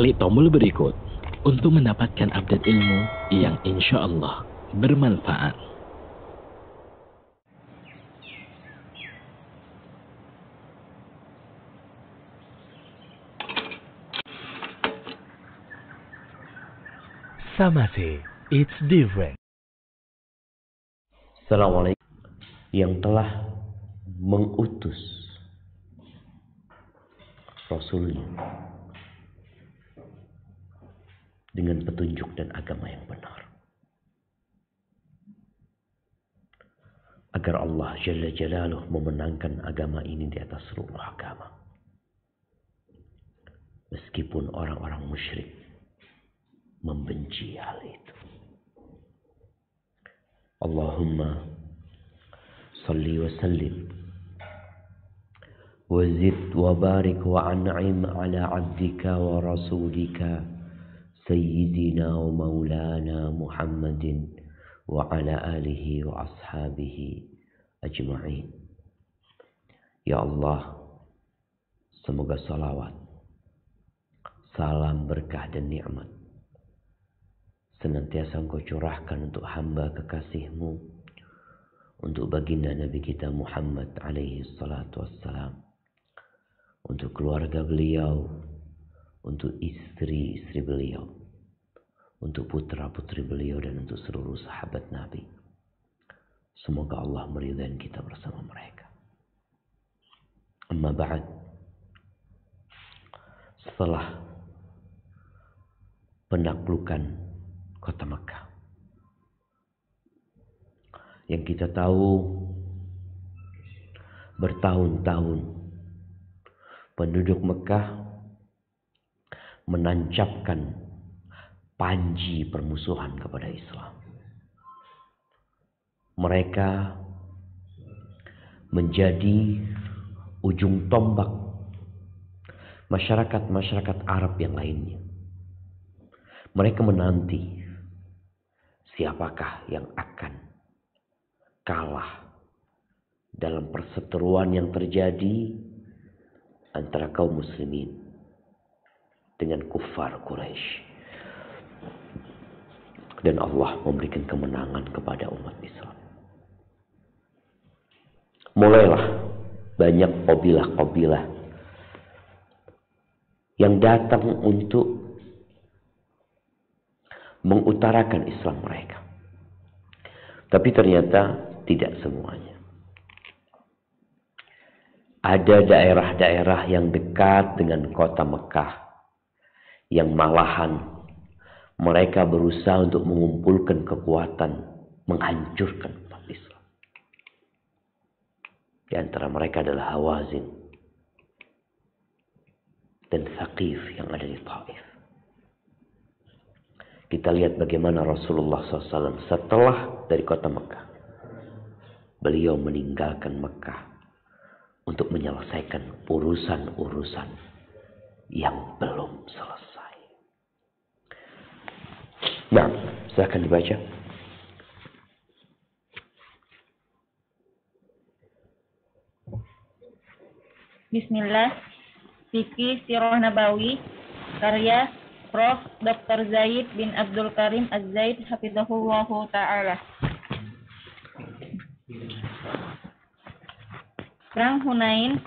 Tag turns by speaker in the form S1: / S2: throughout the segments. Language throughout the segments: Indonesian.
S1: klik tombol berikut untuk mendapatkan update ilmu yang insya Allah bermanfaat. Samase, it's different.
S2: Assalamualaikum. Yang telah mengutus Rasulnya dengan petunjuk dan agama yang benar, agar Allah Jalla Jalaluh memenangkan agama ini di atas seluruh agama, meskipun orang-orang musyrik membenci hal itu. Allahumma salli wa sallim wa zid wa barik wa an'im ala abdika wa rasulika sayyidina wa maulana Muhammadin wa ala alihi wa ashabihi ajma'in. Ya Allah, semoga salawat, salam berkah dan nikmat senantiasa Engkau curahkan untuk hamba kekasih-Mu, untuk baginda Nabi kita Muhammad alaihi salatu wassalam, untuk keluarga beliau, untuk istri-istri beliau, untuk putra-putri beliau, dan untuk seluruh sahabat Nabi. Semoga Allah meridai kita bersama mereka. Amma ba'd. Setelah penaklukan kota Makkah, yang kita tahu bertahun-tahun penduduk Mekah menancapkan panji permusuhan kepada Islam. Mereka menjadi ujung tombak masyarakat-masyarakat Arab yang lainnya. Mereka menanti siapakah yang akan kalah dalam perseteruan yang terjadi antara kaum muslimin dengan kuffar Quraisy. Dan Allah memberikan kemenangan kepada umat Islam. Mulailah banyak kabilah-kabilah yang datang untuk mengutarakan Islam mereka. Tapi ternyata tidak semuanya. Ada daerah-daerah yang dekat dengan kota Mekah yang malahan mereka berusaha untuk mengumpulkan kekuatan menghancurkan umat Islam. Di antara mereka adalah Hawazin dan Thaqif yang ada di Taif. Kita lihat bagaimana Rasulullah SAW setelah dari kota Mekah, beliau meninggalkan Mekah untuk menyelesaikan urusan-urusan yang belum selesai. Nah, silakan dibaca.
S3: Bismillah. Fikih Sirah Nabawi, karya Prof. Dr. Zaid bin Abdul Karim Az-Zaid hafizahullahu ta'ala. Perang Hunain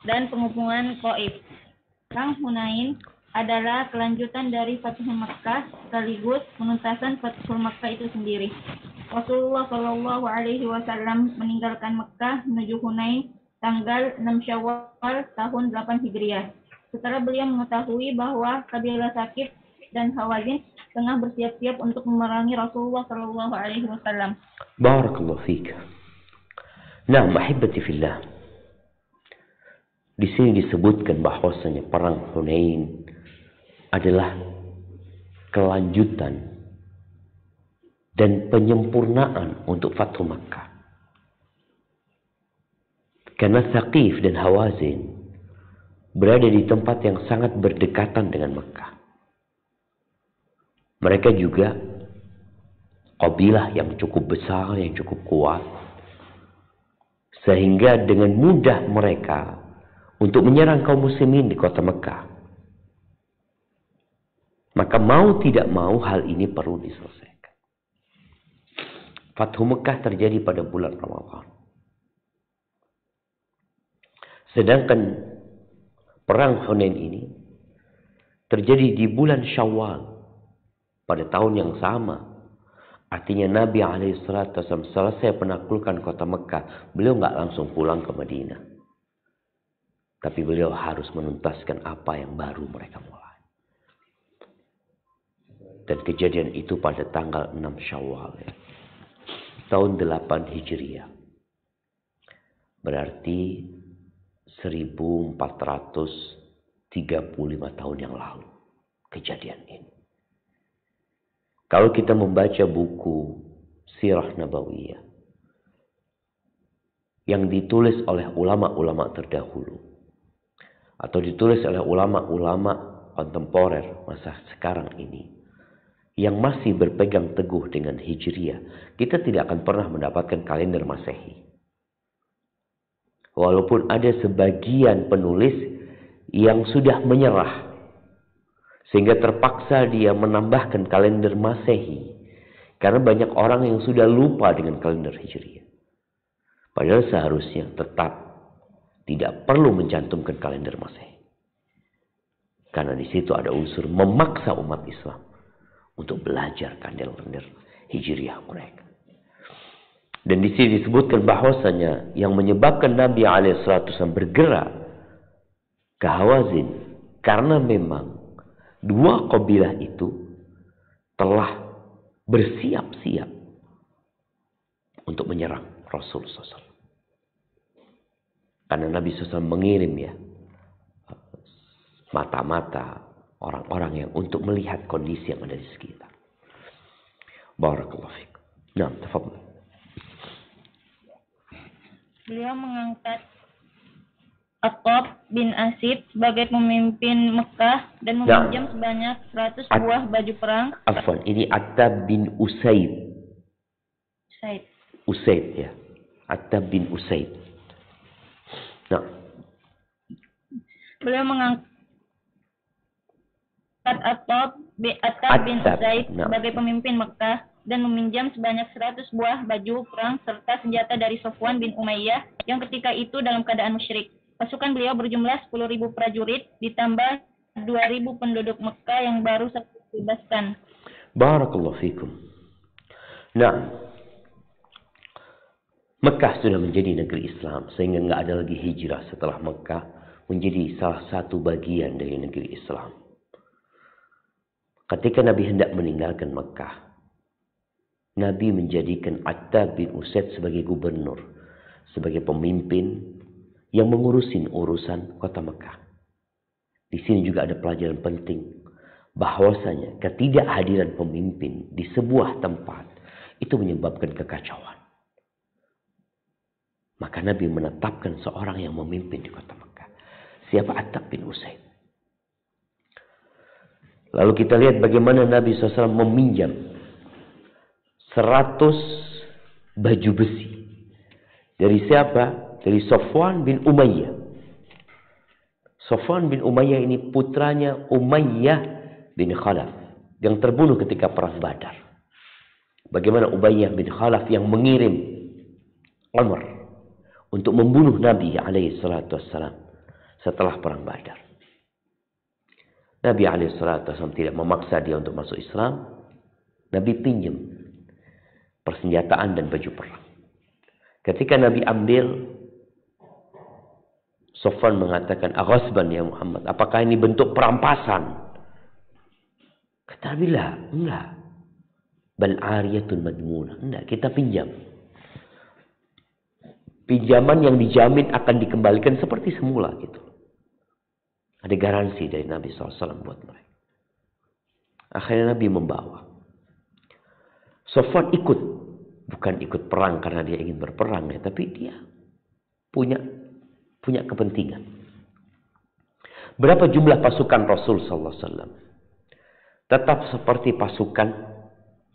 S3: dan penghubungan Taif. Perang Hunain adalah kelanjutan dari Fathul Makkah sekaligus penuntasan Fathul Makkah itu sendiri. Rasulullah Shallallahu Alaihi Wasallam meninggalkan Makkah menuju Hunain tanggal 6 Syawal tahun 8 Hijriah. Setelah beliau mengetahui bahwa kabilah Thaqif dan Hawazin tengah bersiap-siap untuk memerangi Rasulullah Shallallahu Alaihi Wasallam.
S2: Barakallahu fiik. Nah, mahibati fillah. Di sini disebutkan bahwasanya perang Hunain adalah kelanjutan dan penyempurnaan untuk Fathu Makkah. Karena Thaqif dan Hawazin berada di tempat yang sangat berdekatan dengan Mekah. Mereka juga kabilah yang cukup besar, yang cukup kuat. Sehingga dengan mudah mereka untuk menyerang kaum muslimin di kota Mekah. Maka mau tidak mau hal ini perlu diselesaikan. Fathu Mekah terjadi pada bulan Ramadan. Sedangkan perang Hunain ini terjadi di bulan Syawal pada tahun yang sama. Artinya Nabi SAW selesai menaklukkan kota Mekah, beliau nggak langsung pulang ke Madinah. Tapi beliau harus menuntaskan apa yang baru mereka mulai. Dan kejadian itu pada tanggal 6 Syawal. Ya. Tahun 8 Hijriah. Berarti 1435 tahun yang lalu. Kejadian ini. Kalau kita membaca buku Sirah Nabawiyah. Yang ditulis oleh ulama-ulama terdahulu. Atau ditulis oleh ulama-ulama kontemporer masa sekarang ini. Yang masih berpegang teguh dengan Hijriah, kita tidak akan pernah mendapatkan kalender Masehi. Walaupun ada sebagian penulis yang sudah menyerah, sehingga terpaksa dia menambahkan kalender Masehi, karena banyak orang yang sudah lupa dengan kalender Hijriah. Padahal seharusnya tetap tidak perlu mencantumkan kalender Masehi, karena di situ ada unsur memaksa umat Islam untuk belajar kalender Hijriah mereka. Dan di sini disebutkan bahwasanya yang menyebabkan Nabi SAW bergerak ke Hawazin karena memang dua kabilah itu telah bersiap-siap untuk menyerang Rasul SAW. Karena Nabi SAW mengirim ya mata-mata orang-orang yang untuk melihat kondisi yang ada di sekitar. Barakallahu fikum. Nah, tafadhal.
S3: Beliau mengangkat Attab bin Asid sebagai pemimpin Mekah dan meminjam sebanyak 100 buah baju perang.
S2: Afwan, ini Attab bin Usaid. Usaid ya. Attab bin Usaid. Nah.
S3: Beliau mengangkat Attab bin Usaid sebagai pemimpin Mekah dan meminjam sebanyak 100 buah baju perang serta senjata dari Sofwan bin Umayyah yang ketika itu dalam keadaan musyrik. Pasukan beliau berjumlah 10.000 prajurit ditambah 2.000 penduduk Mekah yang baru saja dibebaskan.
S2: Barakallahu fikum. Nah, Mekah sudah menjadi negeri Islam sehingga nggak ada lagi hijrah setelah Mekah menjadi salah satu bagian dari negeri Islam. Ketika Nabi hendak meninggalkan Mekah, Nabi menjadikan Attab bin Usaid sebagai gubernur, sebagai pemimpin yang mengurusin urusan kota Mekah. Di sini juga ada pelajaran penting bahwasanya ketidakhadiran pemimpin di sebuah tempat itu menyebabkan kekacauan. Maka Nabi menetapkan seorang yang memimpin di kota Mekah. Siapa? Attab bin Usaid. Lalu kita lihat bagaimana Nabi SAW meminjam 100 baju besi. Dari siapa? Dari Sofwan bin Umayyah. Sofwan bin Umayyah ini putranya Umayyah bin Khalaf yang terbunuh ketika perang Badar. Bagaimana Umayyah bin Khalaf yang mengirim Umar untuk membunuh Nabi SAW setelah perang Badar. Nabi SAW tidak memaksa dia untuk masuk Islam. Nabi pinjam persenjataan dan baju perang. Ketika Nabi ambil, Sofwan mengatakan, "Aghasban ya Muhammad, apakah ini bentuk perampasan?" Kata Nabi, enggak. Bal ariyatun madmunah. Enggak, kita pinjam. Pinjaman yang dijamin akan dikembalikan seperti semula gitu. Ada garansi dari Nabi SAW buat mereka. Akhirnya Nabi membawa. Sofwan ikut. Bukan ikut perang karena dia ingin berperang ya. Tapi dia punya kepentingan. Berapa jumlah pasukan Rasul SAW? Tetap seperti pasukan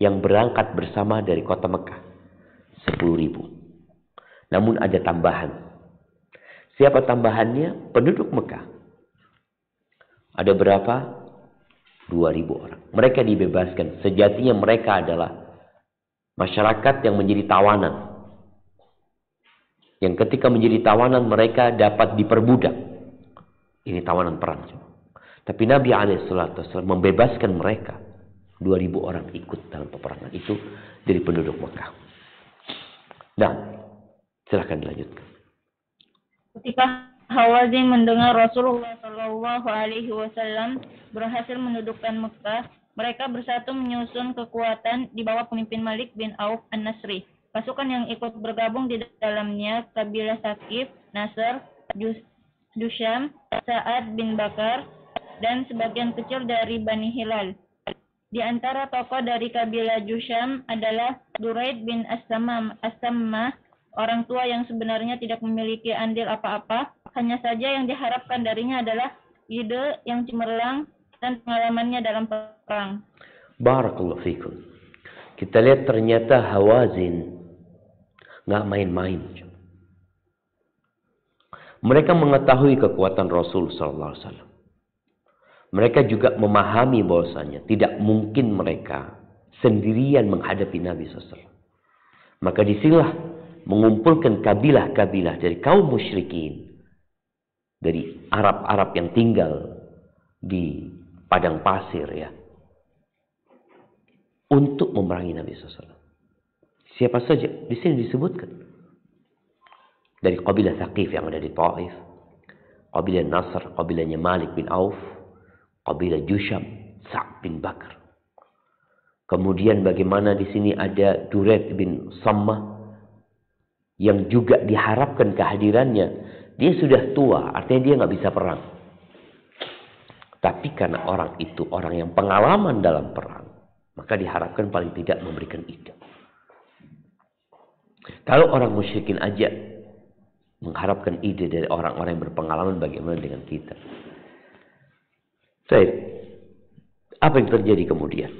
S2: yang berangkat bersama dari kota Mekah. 10.000. Namun ada tambahan. Siapa tambahannya? Penduduk Mekah. Ada berapa? 2.000 orang. Mereka dibebaskan. Sejatinya mereka adalah masyarakat yang menjadi tawanan. Yang ketika menjadi tawanan mereka dapat diperbudak. Ini tawanan perang. Tapi Nabi SAW membebaskan mereka. 2.000 orang ikut dalam peperangan itu dari penduduk Mekah. Nah, silahkan dilanjutkan.
S3: Ketika Hawazin mendengar Rasulullah Shallallahu Alaihi Wasallam berhasil mendudukkan Mekah, mereka bersatu menyusun kekuatan di bawah pemimpin Malik bin Auf An-Nasri. Pasukan yang ikut bergabung di dalamnya kabilah Saqif, Nasr, Jusham, Sa'ad bin Bakar, dan sebagian kecil dari Bani Hilal. Di antara tokoh dari kabilah Jusham adalah Duraid bin As-Sammah, orang tua yang sebenarnya tidak memiliki andil apa-apa, hanya saja yang diharapkan darinya adalah ide yang cemerlang dan pengalamannya dalam perang.
S2: Barakallahu fikum. Kita lihat ternyata Hawazin nggak main-main. Mereka mengetahui kekuatan Rasul sallallahu alaihi wasallam. Mereka juga memahami bahwasanya tidak mungkin mereka sendirian menghadapi Nabi SAW. Maka disinilah mengumpulkan kabilah-kabilah dari kaum musyrikin, dari Arab-Arab yang tinggal di padang pasir ya, untuk memerangi Nabi SAW. Siapa saja di sini disebutkan. Dari kabilah Saqif yang ada di Taif, kabilah Nasr, kabilahnya Malik bin Auf, kabilah Jusham, Sa'ad bin Bakar. Kemudian bagaimana di sini ada Duraid bin Sammah yang juga diharapkan kehadirannya. Dia sudah tua, artinya dia nggak bisa perang. Tapi karena orang itu orang yang pengalaman dalam perang, maka diharapkan paling tidak memberikan ide. Kalau orang musyrikin aja mengharapkan ide dari orang-orang yang berpengalaman, bagaimana dengan kita? Baik, apa yang terjadi kemudian?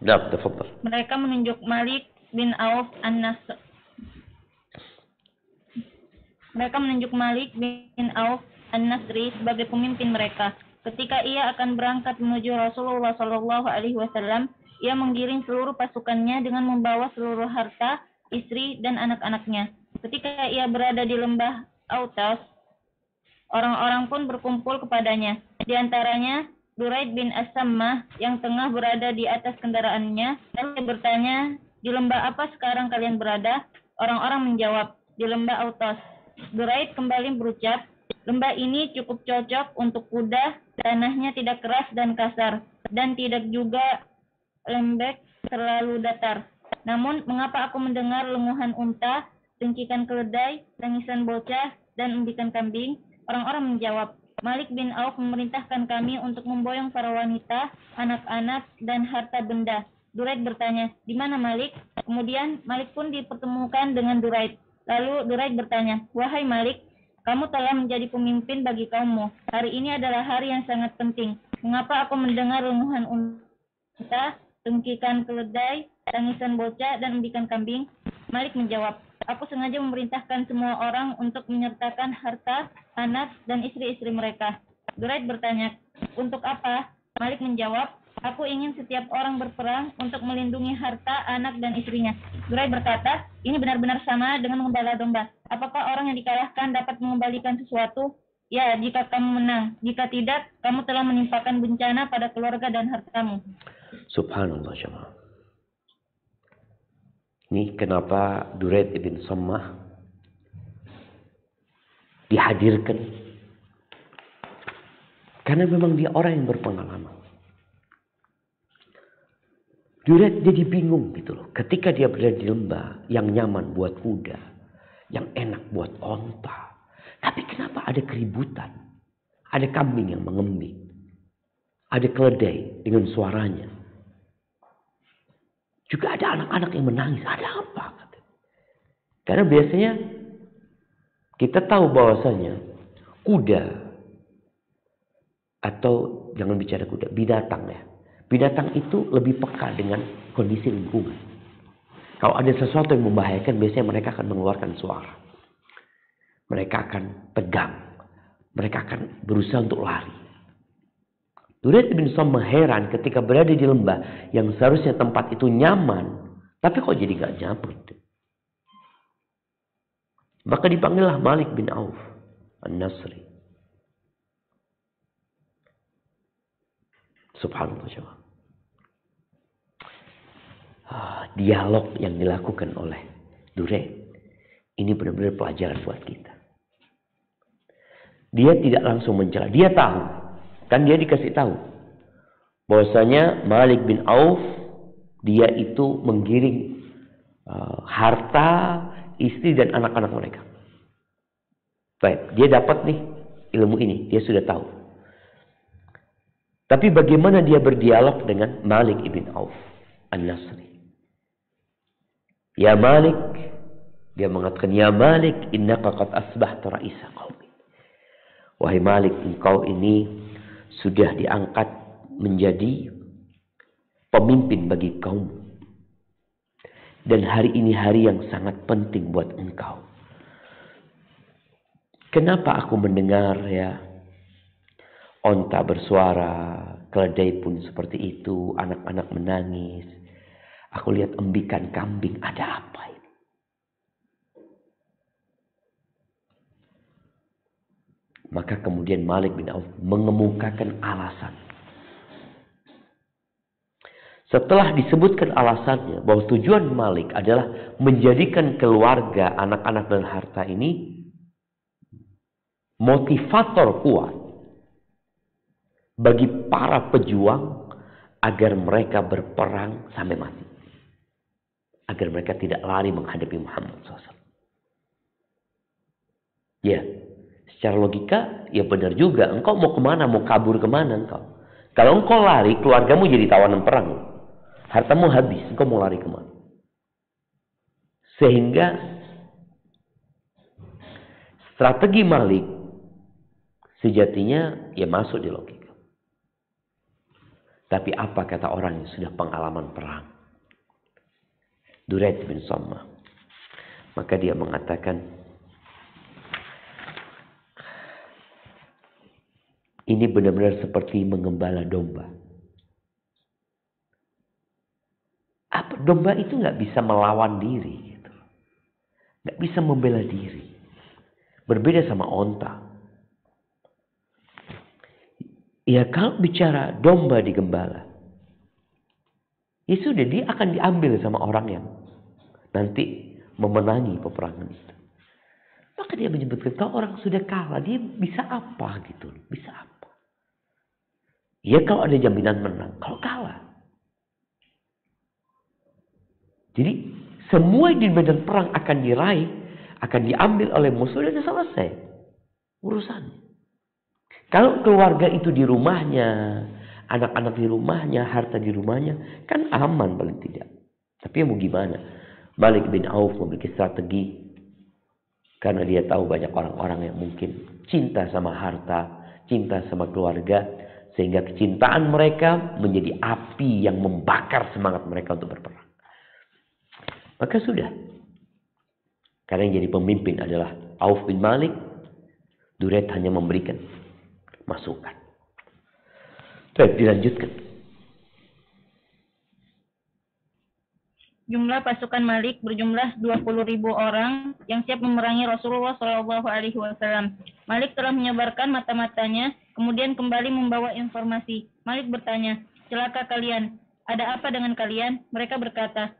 S2: Tafadhal.
S3: Mereka menunjuk Malik bin Auf An-Nasr. Mereka menunjuk Malik bin Auf An-Nasri sebagai pemimpin mereka. Ketika ia akan berangkat menuju Rasulullah Shallallahu Alaihi Wasallam, ia menggiring seluruh pasukannya dengan membawa seluruh harta, istri dan anak-anaknya. Ketika ia berada di lembah Autas, orang-orang pun berkumpul kepadanya. Di antaranya Duraid bin As-Sammah yang tengah berada di atas kendaraannya. Dan dia bertanya, di lembah apa sekarang kalian berada? Orang-orang menjawab, di lembah Autas. Duraid kembali berucap, lembah ini cukup cocok untuk kuda, tanahnya tidak keras dan kasar, dan tidak juga lembek terlalu datar. Namun, mengapa aku mendengar lenguhan unta, dengkikan keledai, tangisan bocah, dan embikan kambing? Orang-orang menjawab, Malik bin Auf memerintahkan kami untuk memboyong para wanita, anak-anak, dan harta benda. Duraid bertanya, di mana Malik? Kemudian Malik pun dipertemukan dengan Duraid. Lalu Duraid bertanya, wahai Malik, kamu telah menjadi pemimpin bagi kaummu. Hari ini adalah hari yang sangat penting. Mengapa aku mendengar lenguhan unta, dengkikan keledai, tangisan bocah, dan embikan kambing? Malik menjawab, aku sengaja memerintahkan semua orang untuk menyertakan harta, anak, dan istri-istri mereka. Duraid bertanya, untuk apa? Malik menjawab, aku ingin setiap orang berperang untuk melindungi harta, anak, dan istrinya. Duraid berkata, ini benar-benar sama dengan mengembala domba. Apakah orang yang dikalahkan dapat mengembalikan sesuatu? Ya, jika kamu menang. Jika tidak, kamu telah menimpakan bencana pada keluarga dan hartamu.
S2: Subhanallah jemaah. Ini kenapa Duraid bin Sammah dihadirkan? Karena memang dia orang yang berpengalaman. Duraid jadi bingung gitu loh. Ketika dia berada di lembah yang nyaman buat kuda, yang enak buat onta. Tapi kenapa ada keributan? Ada kambing yang mengembing. Ada keledai dengan suaranya. Juga ada anak-anak yang menangis. Ada apa? Karena biasanya kita tahu bahwasanya kuda atau jangan bicara kuda, binatang ya. Binatang itu lebih peka dengan kondisi lingkungan. Kalau ada sesuatu yang membahayakan, biasanya mereka akan mengeluarkan suara. Mereka akan tegang. Mereka akan berusaha untuk lari. Duraid bin Sammah heran ketika berada di lembah yang seharusnya tempat itu nyaman, tapi kok jadi gak nyaman. Maka dipanggillah Malik bin Auf An-Nasri. Subhanallah jemaah. Dialog yang dilakukan oleh Duraid ini benar-benar pelajaran buat kita. Dia tidak langsung mencela, dia tahu, kan dia dikasih tahu bahwasanya Malik bin Auf dia itu menggiring harta istri dan anak-anak mereka. Baik, dia dapat nih ilmu ini, dia sudah tahu. Tapi bagaimana dia berdialog dengan Malik ibn Auf An-Nasri? Ya Malik, dia mengatakan, ya Malik, innaka qad asbahta ra'isa qaumi. Wahai Malik, engkau ini sudah diangkat menjadi pemimpin bagi kaum. Dan hari ini hari yang sangat penting buat engkau. Kenapa aku mendengar ya onta bersuara, keledai pun seperti itu, anak-anak menangis. Aku lihat embikan kambing, ada apa ini? Maka kemudian Malik bin Auf mengemukakan alasan. Setelah disebutkan alasannya bahwa tujuan Malik adalah menjadikan keluarga, anak-anak dan harta ini motivator kuat bagi para pejuang agar mereka berperang sampai mati. Agar mereka tidak lari menghadapi Muhammad SAW. Ya, secara logika ya benar juga. Engkau mau kemana? Mau kabur kemana engkau? Kalau engkau lari, keluargamu jadi tawanan perang. Hartamu habis, engkau mau lari kemana? Sehingga strategi Malik sejatinya ya masuk di logika. Tapi apa kata orang yang sudah pengalaman perang? Duraid bin Sammah. Maka dia mengatakan, ini benar-benar seperti mengembala domba. Domba itu nggak bisa melawan diri, gitu. Nggak bisa membela diri. Berbeda sama onta. Ya kalau bicara domba digembala, ya sudah dia akan diambil sama orang yang nanti memenangi peperangan itu. Maka dia menyebutkan kalau orang sudah kalah, dia bisa apa gitu, bisa apa? Ya kalau ada jaminan menang, kalau kalah. Jadi semua di medan perang akan diraih, akan diambil oleh musuh dan selesai urusannya. Kalau keluarga itu di rumahnya, anak-anak di rumahnya, harta di rumahnya, kan aman paling tidak. Tapi mau gimana? Malik bin Auf memiliki strategi karena dia tahu banyak orang-orang yang mungkin cinta sama harta, cinta sama keluarga, sehingga kecintaan mereka menjadi api yang membakar semangat mereka untuk berperang. Maka sudah. Karena yang jadi pemimpin adalah Auf bin Malik. Duraid hanya memberikan masukan. Baik, dilanjutkan.
S3: Jumlah pasukan Malik berjumlah 20.000 orang yang siap memerangi Rasulullah SAW. Malik telah menyebarkan mata-matanya, kemudian kembali membawa informasi. Malik bertanya, celaka kalian, ada apa dengan kalian? Mereka berkata,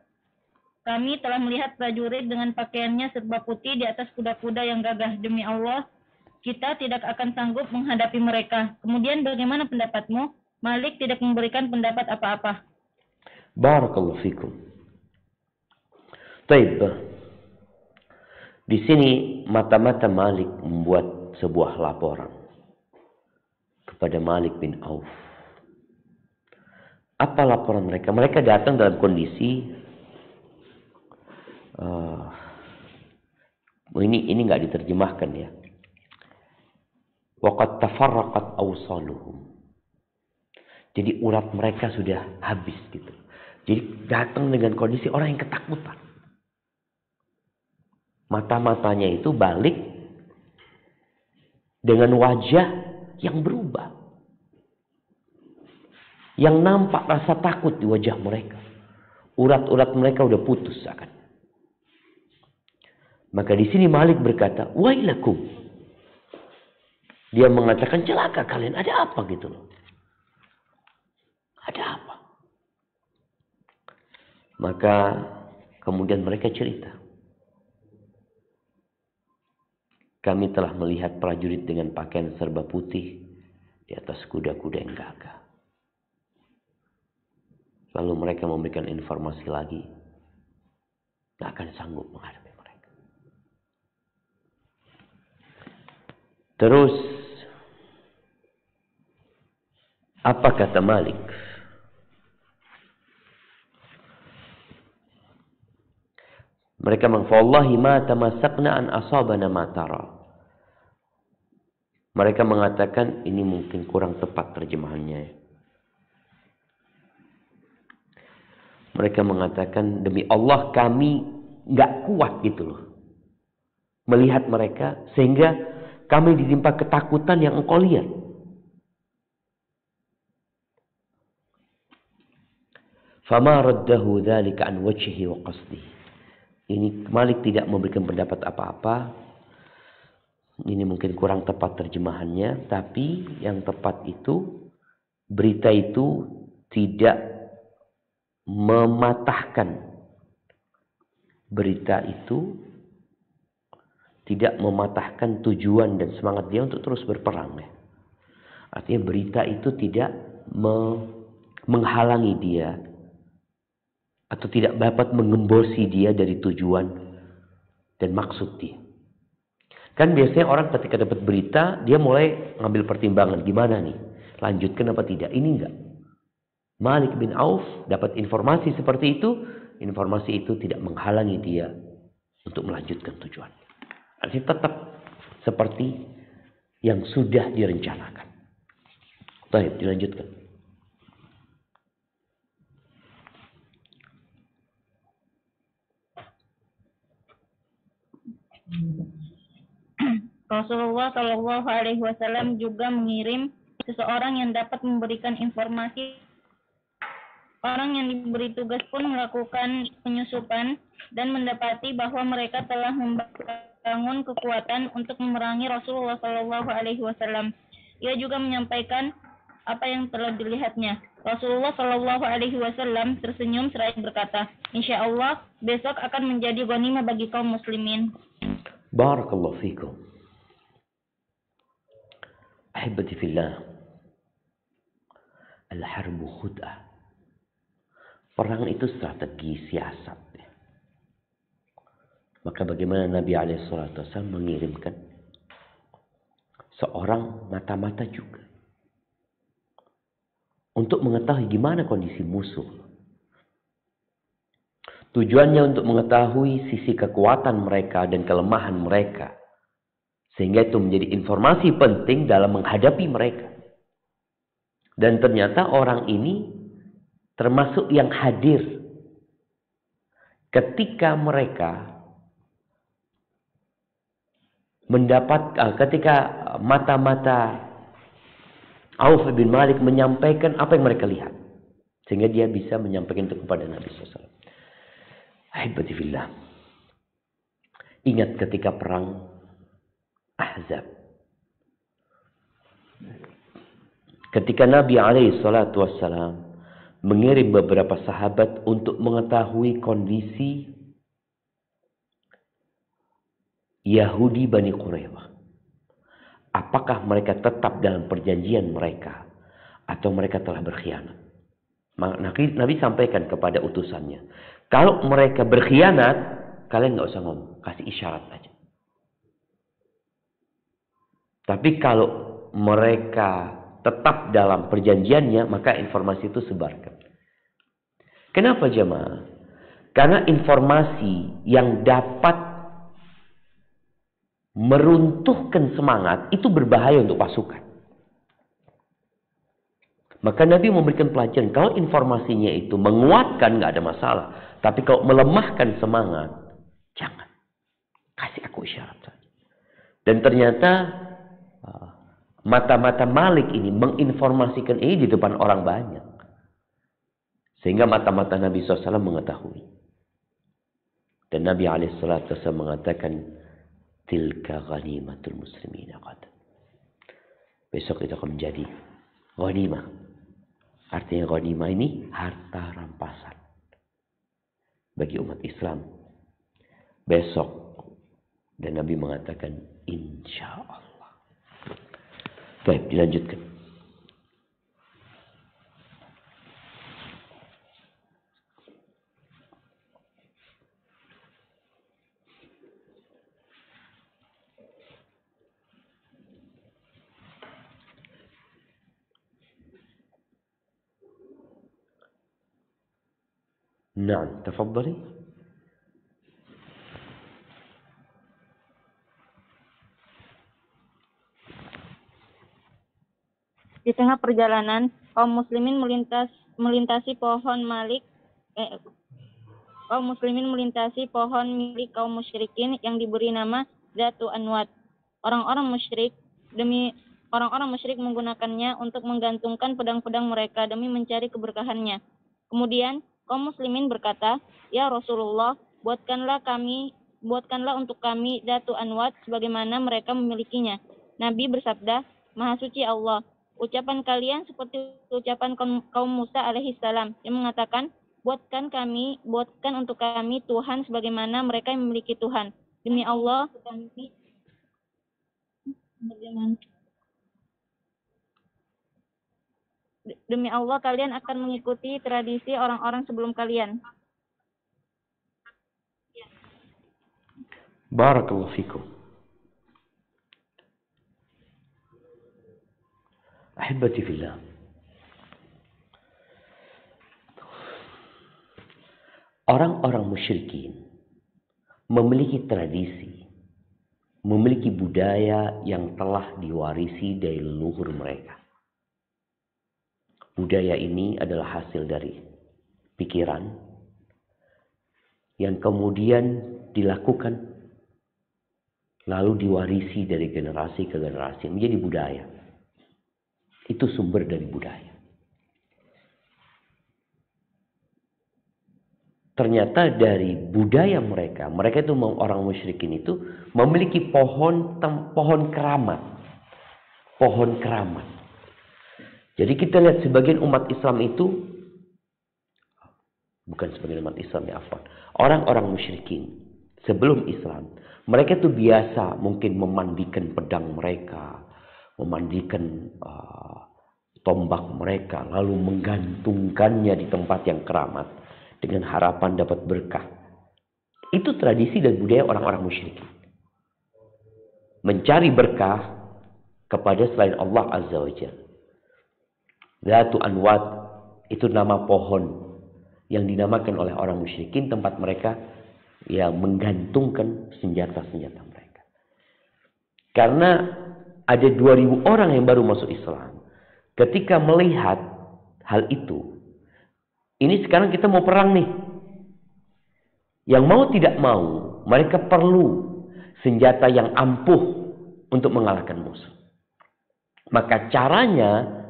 S3: kami telah melihat prajurit dengan pakaiannya serba putih di atas kuda-kuda yang gagah. Demi Allah, kita tidak akan sanggup menghadapi mereka. Kemudian bagaimana pendapatmu? Malik tidak memberikan pendapat apa-apa.
S2: Barakallahu fikum. Baik. Di sini mata-mata Malik membuat sebuah laporan kepada Malik bin Auf. Apa laporan mereka? Mereka datang dalam kondisi ini nggak diterjemahkan ya. Waqad tafarraqat awsaluhum. Jadi urat mereka sudah habis gitu. Jadi datang dengan kondisi orang yang ketakutan. Mata-matanya itu balik dengan wajah yang berubah. Yang nampak rasa takut di wajah mereka. Urat-urat mereka udah putus akan. Maka di sini Malik berkata, wailakum. Dia mengatakan, celaka kalian, ada apa gitu loh. Ada apa? Maka kemudian mereka cerita. Kami telah melihat prajurit dengan pakaian serba putih di atas kuda-kuda yang gagah. Lalu mereka memberikan informasi lagi. Tidak akan sanggup menghadapi mereka. Terus, apa kata Malik? Mereka mengatakan, ma tamassakna an asabana ma tara. Mereka mengatakan ini mungkin kurang tepat terjemahannya. Mereka mengatakan demi Allah kami nggak kuat gitu loh melihat mereka sehingga kami ditimpa ketakutan yang engkau lihat. Fama raddahu dzalika an wajhihi wa qasdihi. Ini Malik tidak memberikan pendapat apa-apa. Ini mungkin kurang tepat terjemahannya. Tapi yang tepat itu, berita itu tidak mematahkan. Berita itu tidak mematahkan tujuan dan semangat dia untuk terus berperang. Artinya berita itu tidak menghalangi dia. Atau tidak dapat mengembosi dia dari tujuan dan maksud dia. Kan biasanya orang ketika dapat berita, dia mulai ngambil pertimbangan. Gimana nih? Lanjutkan apa tidak? Ini enggak. Malik bin Auf dapat informasi seperti itu. Informasi itu tidak menghalangi dia untuk melanjutkan tujuan. Artinya tetap seperti yang sudah direncanakan. Baik, dilanjutkan.
S3: Rasulullah Shallallahu Alaihi Wasallam juga mengirim seseorang yang dapat memberikan informasi. Orang yang diberi tugas pun melakukan penyusupan dan mendapati bahwa mereka telah membangun kekuatan untuk memerangi Rasulullah Shallallahu Alaihi Wasallam. Ia juga menyampaikan apa yang telah dilihatnya. Rasulullah Shallallahu Alaihi Wasallam tersenyum seraya berkata, Insya Allah besok akan menjadi ghanimah bagi kaum muslimin.
S2: Barakallahu fikum. Ahibati fillah. Al-harbu khud'ah. Perang itu strategi siasat. Maka bagaimana Nabi SAW mengirimkan seorang mata-mata juga. Untuk mengetahui gimana kondisi musuh. Tujuannya untuk mengetahui sisi kekuatan mereka dan kelemahan mereka. Sehingga itu menjadi informasi penting dalam menghadapi mereka. Dan ternyata orang ini termasuk yang hadir ketika mereka ketika mata-mata Auf bin Malik menyampaikan apa yang mereka lihat. Sehingga dia bisa menyampaikan itu kepada Nabi SAW. Ahibati fillah. Ingat ketika perang Ahzab. Ketika Nabi SAW mengirim beberapa sahabat untuk mengetahui kondisi Yahudi Bani Quraidah. Apakah mereka tetap dalam perjanjian mereka atau mereka telah berkhianat? Nabi sampaikan kepada utusannya, kalau mereka berkhianat, kalian nggak usah ngomong, kasih isyarat aja. Tapi kalau mereka tetap dalam perjanjiannya, maka informasi itu sebarkan. Kenapa jemaah? Karena informasi yang dapat meruntuhkan semangat itu berbahaya untuk pasukan. Maka Nabi memberikan pelajaran, kalau informasinya itu menguatkan nggak ada masalah, tapi kalau melemahkan semangat, jangan. Kasih aku isyarat saja. Dan ternyata mata-mata Malik ini menginformasikan ini di depan orang banyak. Sehingga mata-mata Nabi SAW mengetahui. Dan Nabi SAW mengatakan, tilka ghanimatul muslimin. Besok itu akan menjadi ghanimah. Artinya ghanimah ini harta rampasan bagi umat Islam. Besok. Dan Nabi mengatakan, insya Allah. Baik, dilanjutkan. نعم تفضلي.
S3: Di tengah perjalanan, kaum muslimin melintasi pohon milik kaum musyrikin yang diberi nama Zatu Anwat. Orang-orang musyrik menggunakannya untuk menggantungkan pedang-pedang mereka demi mencari keberkahannya. Kemudian kaum muslimin berkata, "Ya Rasulullah, buatkanlah untuk kami Zatu Anwat sebagaimana mereka memilikinya." Nabi bersabda, "Maha suci Allah, ucapan kalian seperti ucapan kaum Musa alaihissalam yang mengatakan, buatkan untuk kami Tuhan sebagaimana mereka memiliki Tuhan. Demi Allah, kalian akan mengikuti tradisi orang-orang sebelum kalian."
S2: Barakallahu fikum. Ahibati fillah. Orang-orang musyrikin memiliki tradisi, memiliki budaya yang telah diwarisi dari leluhur mereka. Budaya ini adalah hasil dari pikiran yang kemudian dilakukan lalu diwarisi dari generasi ke generasi menjadi budaya. Itu sumber dari budaya. Ternyata dari budaya mereka itu orang musyrikin itu memiliki pohon keramat. Pohon keramat. Jadi kita lihat sebagian umat Islam itu, bukan sebagian umat Islam ya, orang-orang musyrikin sebelum Islam, mereka itu biasa mungkin memandikan pedang mereka, memandikan tombak mereka, lalu menggantungkannya di tempat yang keramat dengan harapan dapat berkah. Itu tradisi dan budaya orang-orang musyrik. Mencari berkah kepada selain Allah Azza wa Jalla. Zatu Anwat itu nama pohon yang dinamakan oleh orang musyrikin tempat mereka yang menggantungkan senjata-senjata mereka. Karena ada 2000 orang yang baru masuk Islam. Ketika melihat hal itu, ini sekarang kita mau perang nih. Yang mau tidak mau, mereka perlu senjata yang ampuh untuk mengalahkan musuh. Maka caranya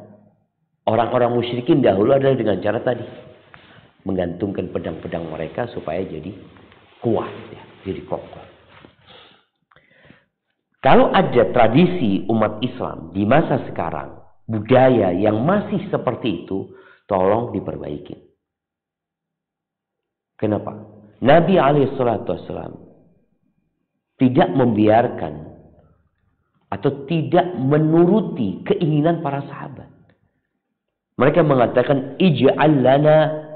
S2: orang-orang musyrikin dahulu adalah dengan cara tadi. Menggantungkan pedang-pedang mereka supaya jadi kuat, ya, jadi kokoh. Kalau ada tradisi umat Islam di masa sekarang, budaya yang masih seperti itu, tolong diperbaiki. Kenapa? Nabi SAW tidak membiarkan atau tidak menuruti keinginan para sahabat. Mereka mengatakan, ij'al lana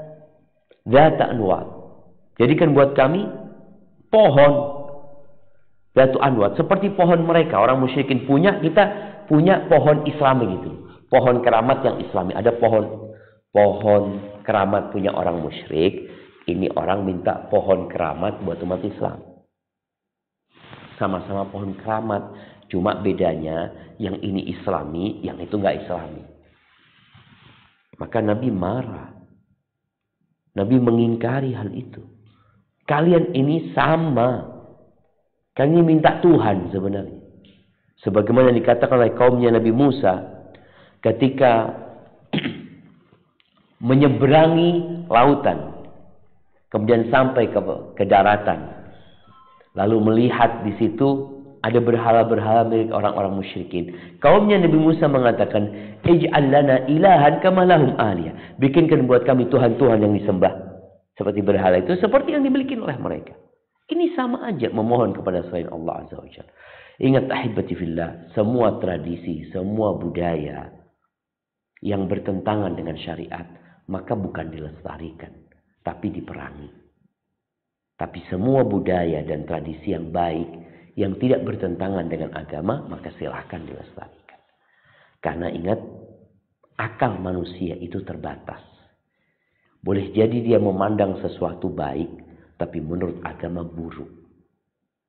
S2: Zata Anwat. Jadikan buat kami pohon Zatu Anwat. Seperti pohon mereka. Orang musyrikin punya, kita punya pohon Islami gitu. Pohon keramat yang Islami. Ada pohon keramat punya orang musyrik. Ini orang minta pohon keramat buat umat Islam. Sama-sama pohon keramat. Cuma bedanya yang ini Islami, yang itu nggak Islami. Maka Nabi marah. Nabi mengingkari hal itu. Kalian ini sama. Kalian minta Tuhan sebenarnya. Sebagaimana dikatakan oleh kaumnya Nabi Musa. Ketika menyeberangi lautan, kemudian sampai ke daratan, lalu melihat di situ ada berhala-berhala milik orang-orang musyrikin. Kaumnya Nabi Musa mengatakan, "Ij'al lana ilahan kama lahum aliyah." Bikinkan buat kami Tuhan-Tuhan yang disembah seperti berhala itu, seperti yang dimiliki oleh mereka. Ini sama aja memohon kepada selain Allah Azza wa Jalla. Ingat ahibati fillah, semua tradisi, semua budaya yang bertentangan dengan syariat, maka bukan dilestarikan, tapi diperangi. Tapi semua budaya dan tradisi yang baik, yang tidak bertentangan dengan agama, maka silahkan dilestarikan. Karena ingat, akal manusia itu terbatas. Boleh jadi dia memandang sesuatu baik, tapi menurut agama buruk.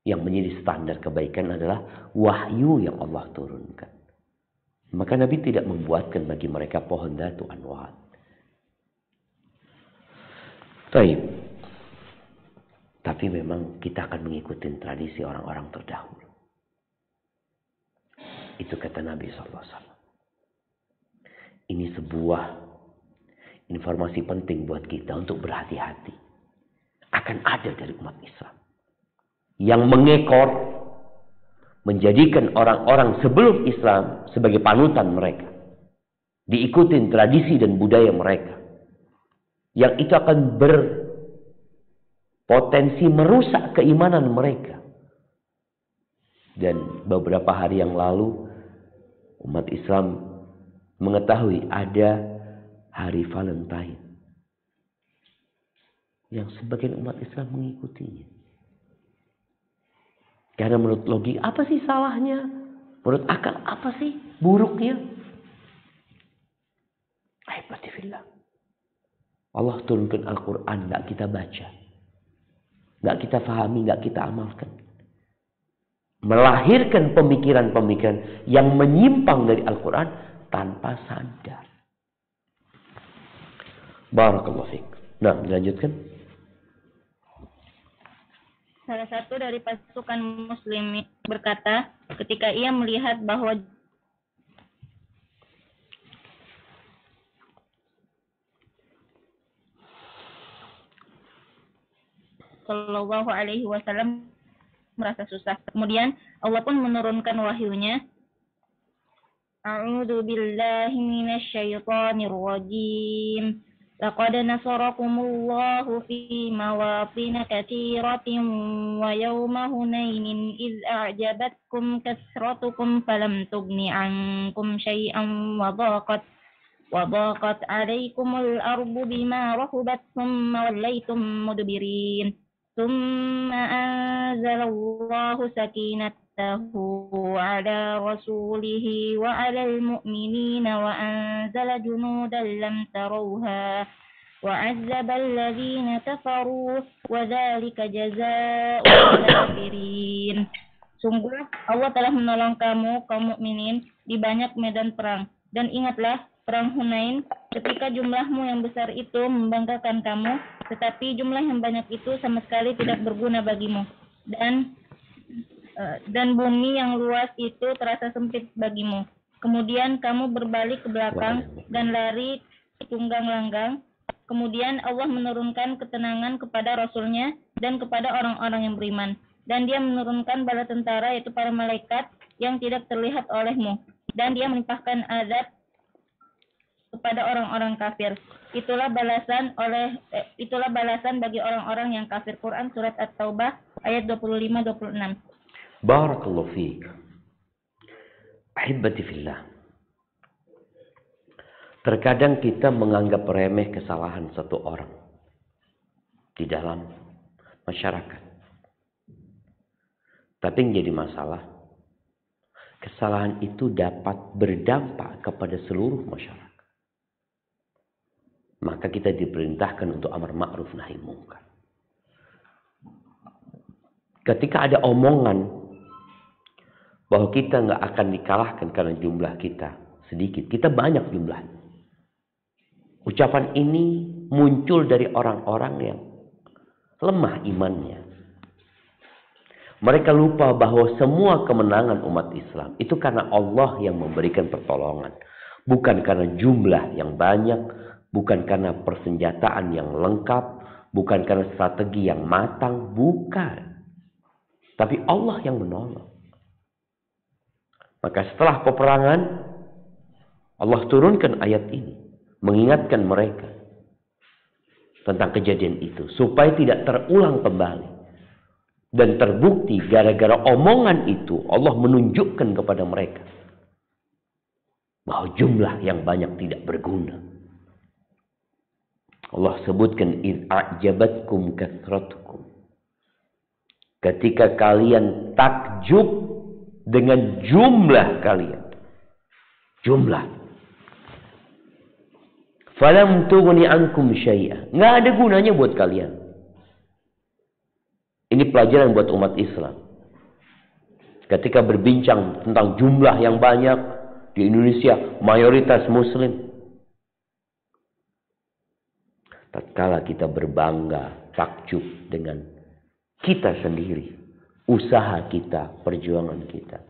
S2: Yang menjadi standar kebaikan adalah wahyu yang Allah turunkan. Maka Nabi tidak membuatkan bagi mereka pohon datu anwat. Baik. Tapi memang kita akan mengikuti tradisi orang-orang terdahulu. Itu kata Nabi SAW. Ini sebuah informasi penting buat kita untuk berhati-hati. Akan ada dari umat Islam yang mengekor, menjadikan orang-orang sebelum Islam sebagai panutan mereka. Diikutin tradisi dan budaya mereka. Yang itu akan berpotensi merusak keimanan mereka. Dan beberapa hari yang lalu, umat Islam mengetahui ada hari Valentine. Yang sebagian umat Islam mengikutinya. Karena menurut logika, apa sih salahnya? Menurut akal, apa sih buruknya? Alhamdulillah. Allah turunkan Al-Quran, gak kita baca. Gak kita fahami, gak kita amalkan. Melahirkan pemikiran-pemikiran yang menyimpang dari Al-Quran tanpa sadar. Barakallahu fiik. Nah, dilanjutkan.
S3: Salah satu dari pasukan muslim berkata, ketika ia melihat bahwa Sallallahu alaihi wasallam merasa susah. Kemudian Allah pun menurunkan wahyunya. A'udzu billahi minasyaitonir rajim. لقد نصركم الله في مواطن كثيرة ويوم هنين إذ أعجبتكم كثرتكم فلم تغن عنكم شيئا وضاقت عليكم الأرض بما رحبت ثم وليتم مدبرين ثم أنزل الله سكينته على رسوله وعلى المؤمنين وأنزل جنودا لم تروها وعذب الذين كفروا وذلك جزاء الكافرين. Sungguh Allah telah menolong kamu kaum mukminin di banyak medan perang, dan ingatlah perang Hunain ketika jumlahmu yang besar itu membanggakan kamu, tetapi jumlah yang banyak itu sama sekali tidak berguna bagimu, dan bumi yang luas itu terasa sempit bagimu. Kemudian kamu berbalik ke belakang dan lari tunggang langgang. Kemudian Allah menurunkan ketenangan kepada Rasul-Nya dan kepada orang-orang yang beriman. Dan dia menurunkan bala tentara, yaitu para malaikat yang tidak terlihat olehmu. Dan dia melimpahkan azab kepada orang-orang kafir. Itulah balasan bagi orang-orang yang kafir. Quran surat At-Taubah ayat 25-26.
S2: Barakallahu fiik. Ahibati fillah. Terkadang kita menganggap remeh kesalahan satu orang di dalam masyarakat. Tapi yang jadi masalah, kesalahan itu dapat berdampak kepada seluruh masyarakat. Maka kita diperintahkan untuk amar ma'ruf nahi munkar. Ketika ada omongan bahwa kita nggak akan dikalahkan karena jumlah kita sedikit, kita banyak jumlahnya. Ucapan ini muncul dari orang-orang yang lemah imannya. Mereka lupa bahwa semua kemenangan umat Islam itu karena Allah yang memberikan pertolongan. Bukan karena jumlah yang banyak, Bukan karena persenjataan yang lengkap, bukan karena strategi yang matang, bukan. Tapi Allah yang menolong. Maka setelah peperangan, Allah turunkan ayat ini. Mengingatkan mereka tentang kejadian itu. Supaya tidak terulang kembali. Dan terbukti gara-gara omongan itu, Allah menunjukkan kepada mereka bahwa jumlah yang banyak tidak berguna. Allah sebutkan id a'jabatkum kathratukum. Ketika kalian takjub dengan jumlah kalian. Jumlah. Falam tughni ankum syai'a. Enggak ada gunanya buat kalian. Ini pelajaran buat umat Islam. Ketika berbincang tentang jumlah yang banyak di Indonesia, mayoritas muslim. Tatkala kita berbangga, takjub dengan kita sendiri, usaha kita, perjuangan kita,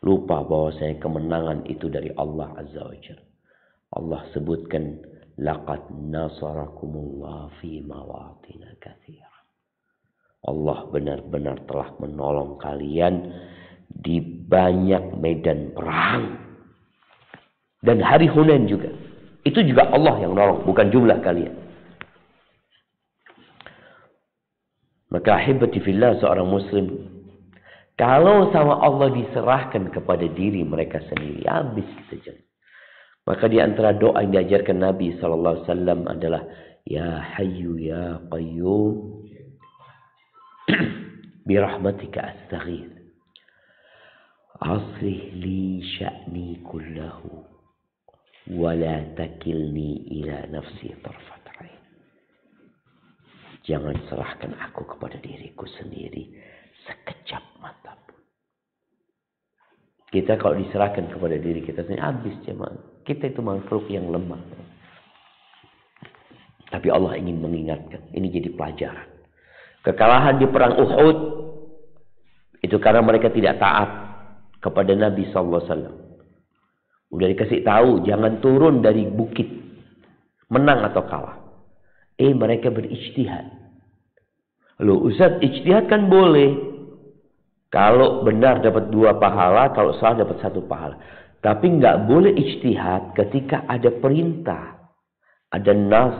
S2: lupa bahwa kemenangan itu dari Allah Azza wa Jalla. Allah sebutkan, laqad nasarakumullah fi mawatin katsira. Allah benar-benar telah menolong kalian di banyak medan perang. Dan hari Hunain juga. Itu juga Allah yang menolong, bukan jumlah kalian. Maka ahibati fillah, seorang muslim, kalau sama Allah diserahkan kepada diri mereka sendiri, habis kita jalan. Maka di antara doa yang diajarkan Nabi SAW adalah, Ya Hayyu Ya Qayyum, birahmatika astaghith, aslih li sya'ni kullahu, wa la takilni ila nafsi tarfat ain. Jangan serahkan aku kepada diriku sendiri sekejap mata pun. Kita kalau diserahkan kepada diri kita sendiri, habis jemaah. Kita itu makhluk yang lemah. Tapi Allah ingin mengingatkan. Ini jadi pelajaran. Kekalahan di perang Uhud itu karena mereka tidak taat kepada Nabi SAW. Udah dikasih tahu, jangan turun dari bukit. Menang atau kalah. Mereka berijtihad. Loh Ustaz, ijtihad kan boleh. Kalau benar dapat 2 pahala, kalau salah dapat 1 pahala. Tapi nggak boleh ijtihad ketika ada perintah. Ada nas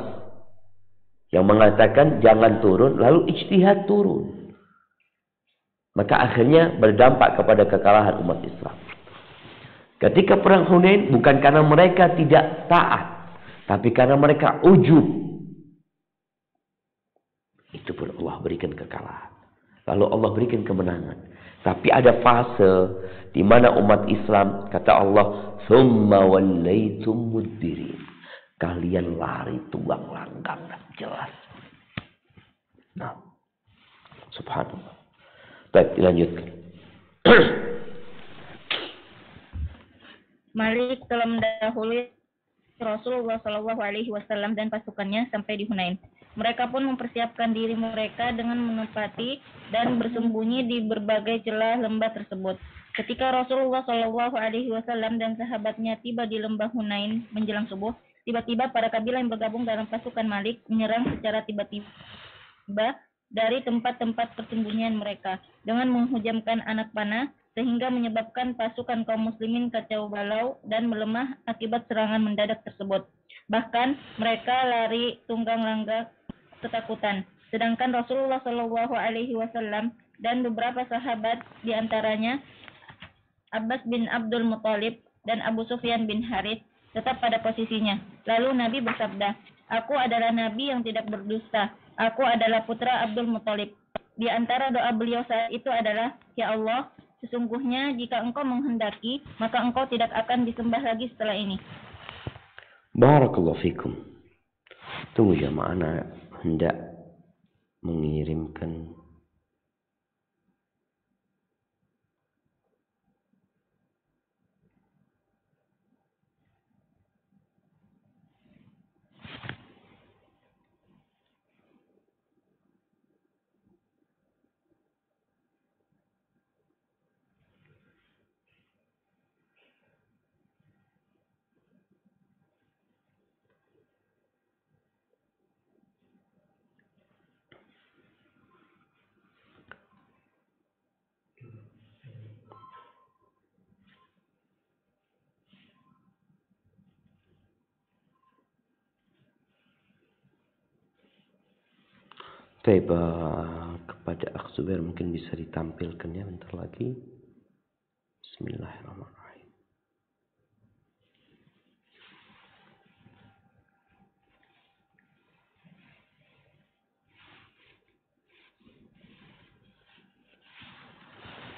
S2: yang mengatakan jangan turun, lalu ijtihad turun. Maka akhirnya berdampak kepada kekalahan umat Islam. Ketika perang Hunain bukan karena mereka tidak taat, tapi karena mereka ujub. Itu pun Allah berikan kekalahan. Lalu Allah berikan kemenangan. Tapi ada fase di mana umat Islam, kata Allah, "Tsumma wallaitum mudbirin." Kalian lari tuang langgang dan jelas. Nah, subhanallah. Baik, dilanjutkan.
S3: Malik telah mendahului Rasulullah SAW dan pasukannya sampai di Hunain. Mereka pun mempersiapkan diri mereka dengan menempati dan bersembunyi di berbagai celah lembah tersebut. Ketika Rasulullah SAW dan sahabatnya tiba di lembah Hunain menjelang subuh, tiba-tiba para kabilah yang bergabung dalam pasukan Malik menyerang secara tiba-tiba dari tempat-tempat persembunyian mereka dengan menghujamkan anak panah, sehingga menyebabkan pasukan kaum muslimin kacau balau dan melemah akibat serangan mendadak tersebut. Bahkan mereka lari tunggang langgang ketakutan. Sedangkan Rasulullah SAW dan beberapa sahabat, diantaranya Abbas bin Abdul Muthalib dan Abu Sufyan bin Harith, tetap pada posisinya. Lalu Nabi bersabda, "Aku adalah Nabi yang tidak berdusta. Aku adalah putra Abdul Muthalib." Di antara doa beliau saat itu adalah, "Ya Allah, sesungguhnya jika engkau menghendaki, maka engkau tidak akan disembah lagi setelah ini."
S2: Barakallahu fikum. Tunggu jamaah, anak hendak mengirimkan Baik, kepada Akh Zubair mungkin bisa ditampilkan ya bentar lagi. Bismillahirrahmanirrahim.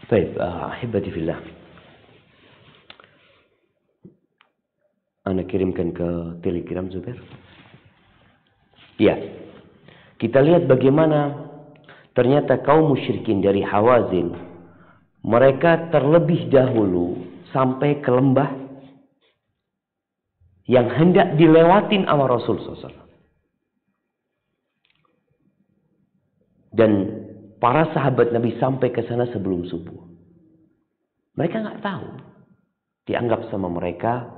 S2: Baik, ahibati fillah. Ana kirimkan ke Telegram Zubair. Ya. Kita lihat bagaimana ternyata kaum musyrikin dari Hawazin, mereka terlebih dahulu sampai ke lembah yang hendak dilewatin sama Rasul SAW. Dan para sahabat Nabi sampai ke sana sebelum subuh. Mereka nggak tahu. Dianggap sama mereka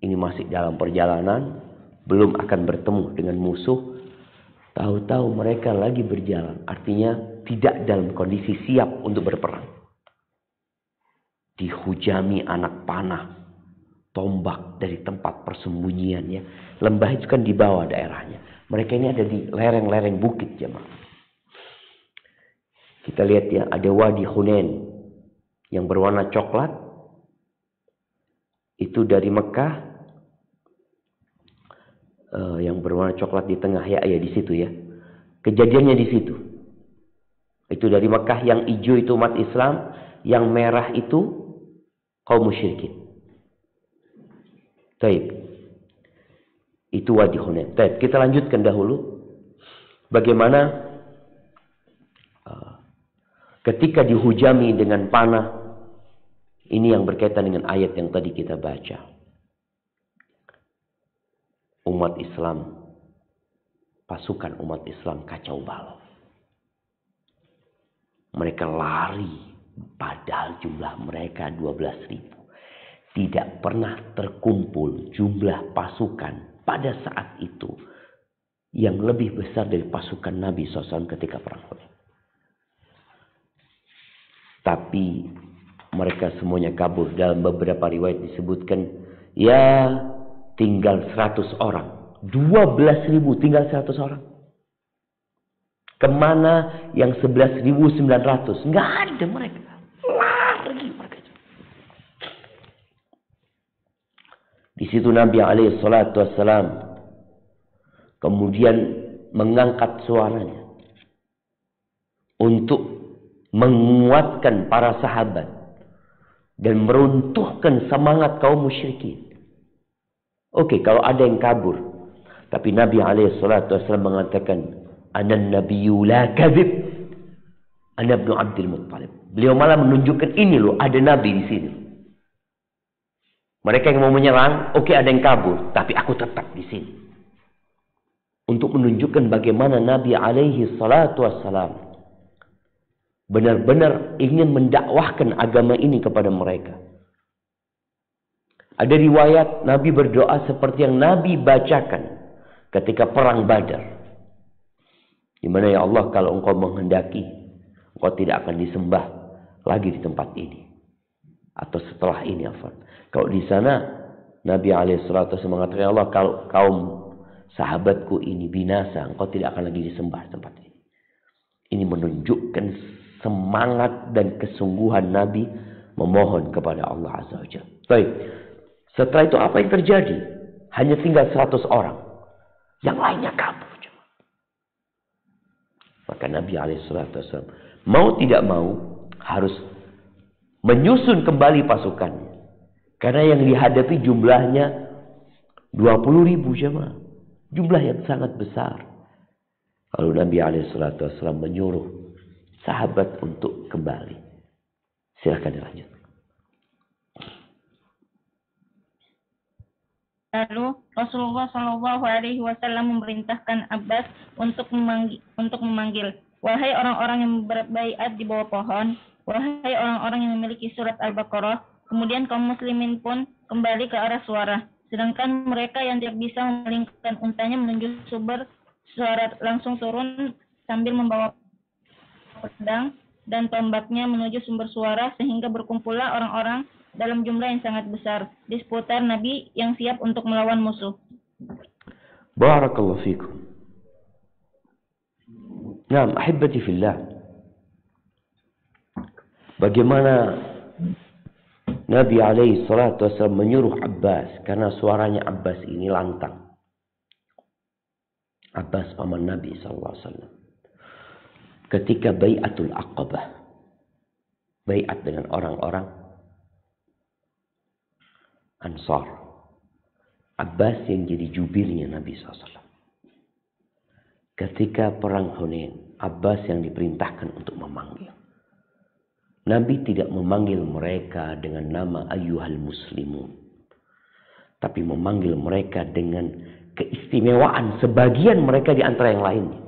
S2: ini masih dalam perjalanan, belum akan bertemu dengan musuh. Tahu-tahu mereka lagi berjalan. Artinya tidak dalam kondisi siap untuk berperang. Dihujami anak panah, tombak dari tempat persembunyiannya. Lembah itu kan di bawah daerahnya. Mereka ini ada di lereng-lereng bukit jemaah. Kita lihat ya, ada Wadi Hunain yang berwarna coklat. Itu dari Mekah. Yang berwarna coklat di tengah ya di situ ya. Kejadiannya di situ. Itu dari Mekah, yang hijau itu umat Islam, yang merah itu kaum musyrikin. Baik. Itu Wadi Hunain. Baik, kita lanjutkan dahulu bagaimana ketika dihujami dengan panah. Ini yang berkaitan dengan ayat yang tadi kita baca. Umat Islam, pasukan umat Islam kacau balau. Mereka lari, padahal jumlah mereka 12.000. Tidak pernah terkumpul jumlah pasukan pada saat itu yang lebih besar dari pasukan Nabi SAW ketika perang Hunain. Tapi mereka semuanya kabur. Dalam beberapa riwayat disebutkan, ya tinggal 100 orang. 12.000 tinggal 100 orang. Kemana yang 11.900? Nggak ada mereka. Lari mereka. Di situ Nabi SAW kemudian mengangkat suaranya untuk menguatkan para sahabat dan meruntuhkan semangat kaum musyrikin. Oke, kalau ada yang kabur, tapi Nabi SAW mengatakan, Anan nabiyyu la kadzib, ana ibnu Abdul Muttalib. Beliau malah menunjukkan, ini loh, ada Nabi di sini. Mereka yang mau menyerang, oke, ada yang kabur, tapi aku tetap di sini. Untuk menunjukkan bagaimana Nabi SAW benar-benar ingin mendakwahkan agama ini kepada mereka. Ada riwayat Nabi berdoa seperti yang Nabi bacakan ketika perang Badar. Di mana, ya Allah, kalau engkau menghendaki, engkau tidak akan disembah lagi di tempat ini. Atau setelah ini, afwan. Kalau di sana Nabi SAW mengatakan, ya Allah, kalau kaum sahabatku ini binasa, engkau tidak akan lagi disembah di tempat ini. Ini menunjukkan semangat dan kesungguhan Nabi memohon kepada Allah Azza wa Jalla. Baik. Setelah itu apa yang terjadi? Hanya tinggal 100 orang. Yang lainnya kabur. Maka Nabi SAW mau tidak mau harus menyusun kembali pasukannya. Karena yang dihadapi jumlahnya 20.000 jemaah. Jumlah yang sangat besar. Lalu Nabi SAW menyuruh sahabat untuk kembali. Silakan dilanjut.
S3: Lalu Rasulullah SAW memerintahkan Abbas untuk memanggil, wahai orang-orang yang berbaiat di bawah pohon, wahai orang-orang yang memiliki surat Al-Baqarah. Kemudian kaum muslimin pun kembali ke arah suara, sedangkan mereka yang tidak bisa memalingkan untanya menuju sumber suara langsung turun sambil membawa pedang dan tombaknya menuju sumber suara, sehingga berkumpullah orang-orang dalam jumlah yang sangat besar di seputar Nabi yang siap untuk melawan musuh.
S2: Barakallahu fikum. Nah, ahibati fillah. Bagaimana Nabi alaihi salatu wasallam menyuruh Abbas, karena suaranya Abbas ini lantang. Abbas paman Nabi sallallahu alaihi wasallam. Ketika Bai'atul Aqabah, bai'at dengan orang-orang Ansar, Abbas yang jadi jubirnya Nabi SAW. Ketika perang Hunain, Abbas yang diperintahkan untuk memanggil. Nabi tidak memanggil mereka dengan nama ayyuhal muslimun, tapi memanggil mereka dengan keistimewaan sebagian mereka di antara yang lainnya.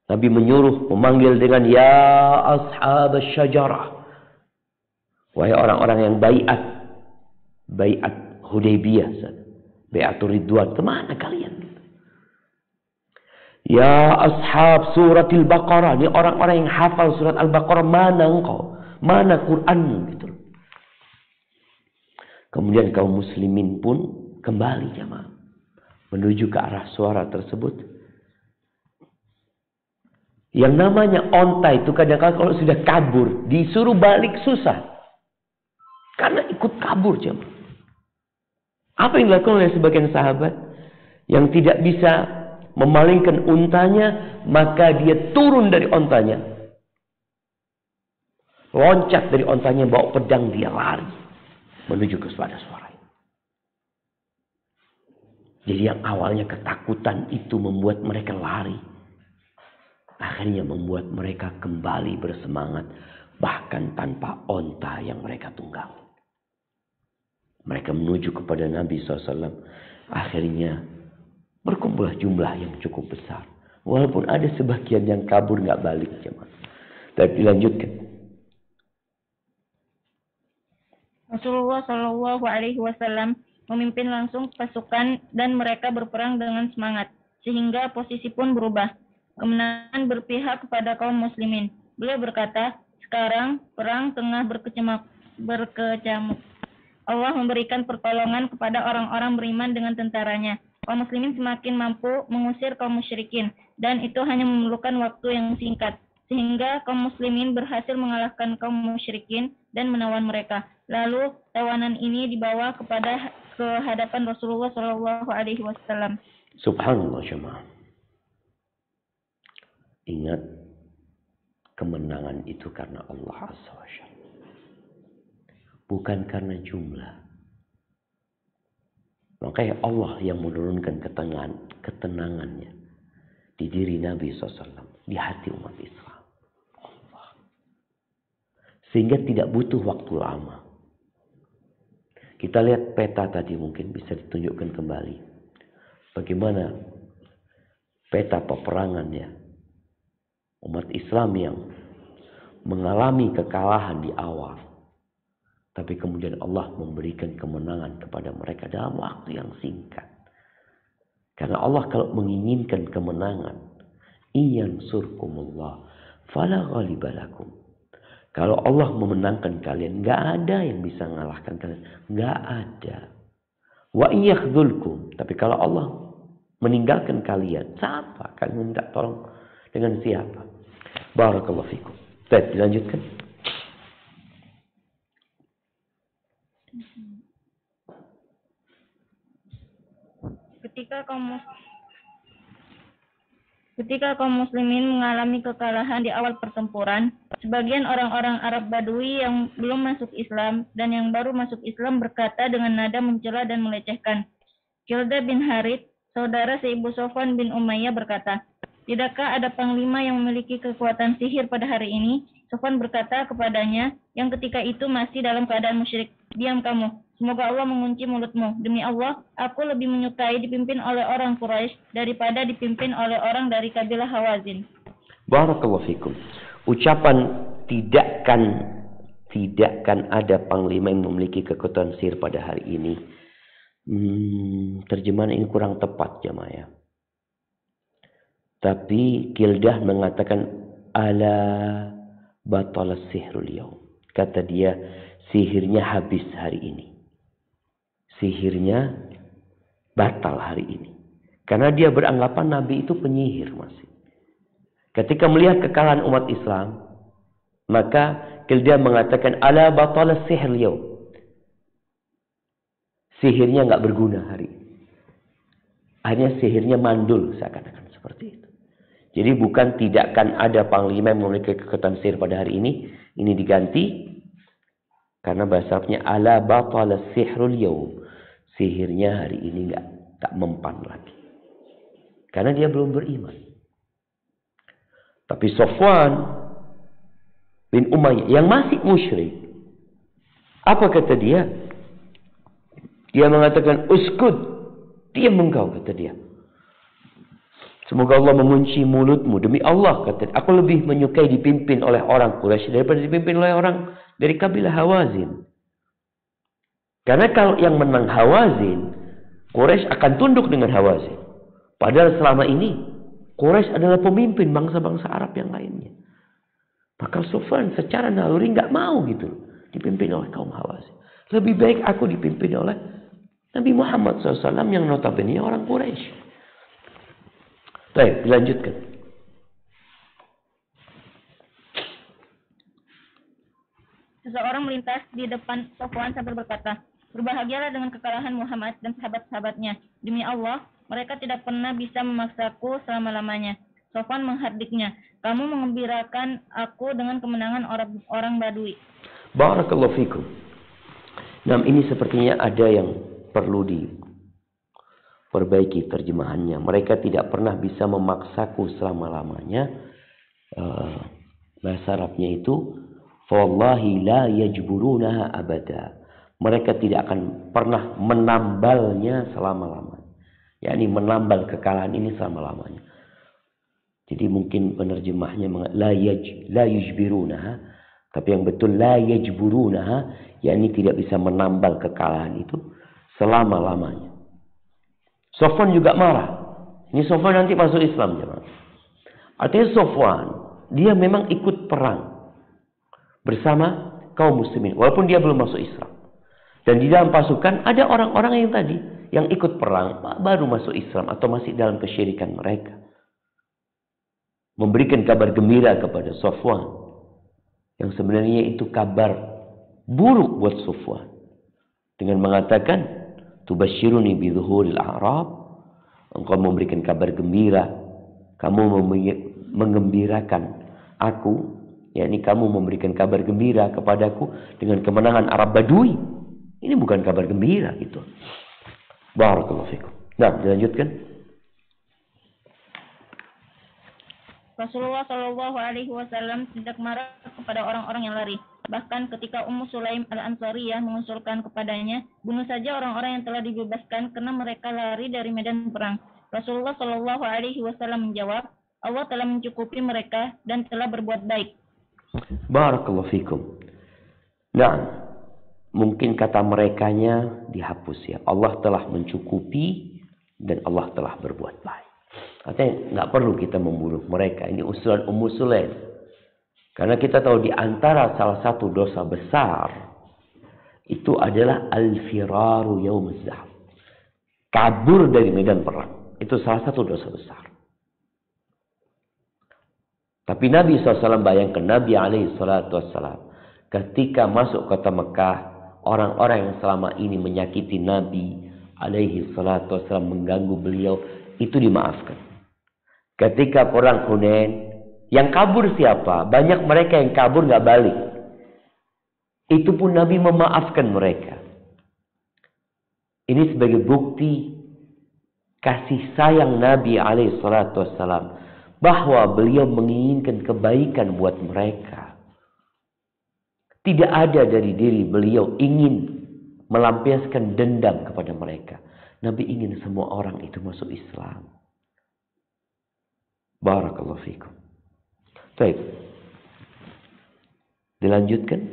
S2: Nabi menyuruh memanggil dengan ya ashab syajarah. Wahai orang-orang yang bai'at Hudaybiyah, bai'atur Ridwan, kemana kalian? Ya ashab suratil Baqarah, ini orang-orang yang hafal surat Al-Baqarah, mana engkau? Mana Qur'anmu? Gitu. Kemudian kaum muslimin pun kembali jamaah menuju ke arah suara tersebut. Yang namanya onta itu kadang-kadang kalau sudah kabur, disuruh balik susah. Karena ikut kabur jemaah. Apa yang dilakukan oleh sebagian sahabat? Yang tidak bisa memalingkan untanya, maka dia turun dari ontanya. Loncat dari ontanya, bawa pedang, dia lari. Menuju ke suara. Jadi yang awalnya ketakutan itu membuat mereka lari. Akhirnya membuat mereka kembali bersemangat. Bahkan tanpa onta yang mereka tunggangi. Mereka menuju kepada Nabi SAW. Akhirnya berkumpullah jumlah yang cukup besar. Walaupun ada sebagian yang kabur gak balik. Tapi dilanjutkan.
S3: Rasulullah Shallallahu Alaihi Wasallam memimpin langsung pasukan dan mereka berperang dengan semangat. Sehingga posisi pun berubah. Kemenangan berpihak kepada kaum muslimin. Beliau berkata, sekarang perang tengah berkecamuk. Allah memberikan pertolongan kepada orang-orang beriman dengan tentaranya. Kaum muslimin semakin mampu mengusir kaum musyrikin. Dan itu hanya memerlukan waktu yang singkat. Sehingga kaum muslimin berhasil mengalahkan kaum musyrikin dan menawan mereka. Lalu tawanan ini dibawa ke hadapan Rasulullah SAW.
S2: Subhanallah jemaah. Ingat, kemenangan itu karena Allah Azza wa Jalla. Bukan karena jumlah. Makanya Allah yang menurunkan ketenangannya di diri Nabi SAW, di hati umat Islam. Allah. Sehingga tidak butuh waktu lama. Kita lihat peta tadi, mungkin bisa ditunjukkan kembali. Bagaimana peta peperangannya. Umat Islam yang mengalami kekalahan di awal. Tapi kemudian Allah memberikan kemenangan kepada mereka dalam waktu yang singkat. Karena Allah kalau menginginkan kemenangan, iyansurkumullah fala ghaliba lakum. Kalau Allah memenangkan kalian, gak ada yang bisa mengalahkan kalian. Gak ada. Wa iyakhdzulkum. Tapi kalau Allah meninggalkan kalian, siapa? Kalian minta tolong dengan siapa? Barakallahu fikum. Baik, dilanjutkan.
S3: Ketika kaum muslimin mengalami kekalahan di awal pertempuran, sebagian orang-orang Arab Badui yang belum masuk Islam dan yang baru masuk Islam berkata dengan nada mencela dan melecehkan. Kilda bin Harith, saudara seibu Sofwan bin Umayyah berkata, tidakkah ada panglima yang memiliki kekuatan sihir pada hari ini? Sofwan berkata kepadanya, yang ketika itu masih dalam keadaan musyrik, diam kamu. Semoga Allah mengunci mulutmu. Demi Allah, aku lebih menyukai dipimpin oleh orang Quraisy daripada dipimpin oleh orang dari kabilah Hawazin.
S2: Barakallahu fikum. Ucapan tidakkan ada panglima yang memiliki kekuatan sihir pada hari ini. Terjemahan ini kurang tepat jemaah ya. Tapi Kildah mengatakan ala batala sihrul yaum. Kata dia, sihirnya habis hari ini. Sihirnya batal hari ini. Karena dia beranggapan Nabi itu penyihir masih. Ketika melihat kekalahan umat Islam, maka dia mengatakan, ala batala sihr yaum. Sihirnya nggak berguna hari ini. Akhirnya sihirnya mandul seakan-akan seperti itu. Jadi bukan tidak akan ada panglima yang memiliki kekuatan sihir pada hari ini. Ini diganti. Karena bahasa Arabnya, ala batala sihrul yaum. Sihirnya hari ini nggak mempan lagi. Karena dia belum beriman. Tapi Safwan bin Umayyah yang masih musyrik. Apa kata dia? Dia mengatakan, uskut. Diam engkau, kata dia. Semoga Allah mengunci mulutmu. Demi Allah, kata dia. Aku lebih menyukai dipimpin oleh orang Quraisy daripada dipimpin oleh orang dari kabilah Hawazin. Karena kalau yang menang Hawazin, Quraisy akan tunduk dengan Hawazin. Padahal selama ini Quraisy adalah pemimpin bangsa-bangsa Arab yang lainnya. Maka Safwan secara naluri nggak mau gitu dipimpin oleh kaum Hawazin. Lebih baik aku dipimpin oleh Nabi Muhammad SAW yang notabene orang Quraisy. Baik, dilanjutkan.
S3: Seseorang melintas di depan Safwan sambil berkata, berbahagialah dengan kekalahan Muhammad dan sahabat-sahabatnya. Demi Allah, mereka tidak pernah bisa memaksaku selama-lamanya. Safwan menghardiknya, kamu mengembirakan aku dengan kemenangan orang Badui.
S2: Barakallahu fikum. Nah, ini sepertinya ada yang perlu diperbaiki terjemahannya. Mereka tidak pernah bisa memaksaku selama-lamanya. Bahasa Arabnya itu, Fawallahi la yajburunaha abada. Mereka tidak akan pernah menambalnya selama-lamanya. yakni menambal kekalahan ini selama-lamanya. Jadi mungkin penerjemahnya la yujbirunaha, tapi yang betul la yajburunaha, yakni tidak bisa menambal kekalahan itu selama-lamanya. Safwan juga marah. Ini Safwan nanti masuk Islam, jemaah. Artinya Safwan, dia memang ikut perang bersama kaum muslimin walaupun dia belum masuk Islam. Dan di dalam pasukan ada orang-orang yang tadi yang ikut perang baru masuk Islam atau masih dalam kesyirikan mereka. Memberikan kabar gembira kepada Safwan yang sebenarnya itu kabar buruk buat Safwan, dengan mengatakan tubashiruni bi dhuhuril a'rab, engkau memberikan kabar gembira, kamu mengembirakan aku, yakni kamu memberikan kabar gembira kepadaku dengan kemenangan Arab Badui. Ini bukan kabar gembira gitu. Barakallahu fikum. Nah, dilanjutkan.
S3: Rasulullah Shallallahu Alaihi Wasallam tidak marah kepada orang-orang yang lari. Bahkan ketika Ummu Sulaim al-Ansariyah mengusulkan kepadanya, bunuh saja orang-orang yang telah dibebaskan karena mereka lari dari medan perang. Rasulullah Shallallahu Alaihi Wasallam menjawab, Allah telah mencukupi mereka dan telah berbuat baik.
S2: Barakallahu fikum. Nah, mungkin kata merekanya dihapus ya. Allah telah mencukupi dan Allah telah berbuat baik. Artinya nggak perlu kita membunuh mereka. Ini usulan Ummu Sulaim. Karena kita tahu di antara salah satu dosa besar itu adalah al-firaru yaumaz zahf. Kabur dari medan perang. Itu salah satu dosa besar. Tapi Nabi SAW, bayangkan Nabi SAW ketika masuk kota Mekah, orang-orang yang selama ini menyakiti Nabi SAW, mengganggu beliau, itu dimaafkan. Ketika perang Hunain, yang kabur siapa? Banyak mereka yang kabur nggak balik. Itu pun Nabi memaafkan mereka. Ini sebagai bukti kasih sayang Nabi SAW, bahwa beliau menginginkan kebaikan buat mereka. Tidak ada dari diri beliau ingin melampiaskan dendam kepada mereka. Nabi ingin semua orang itu masuk Islam. Barakallahu fikum. Baik. Dilanjutkan.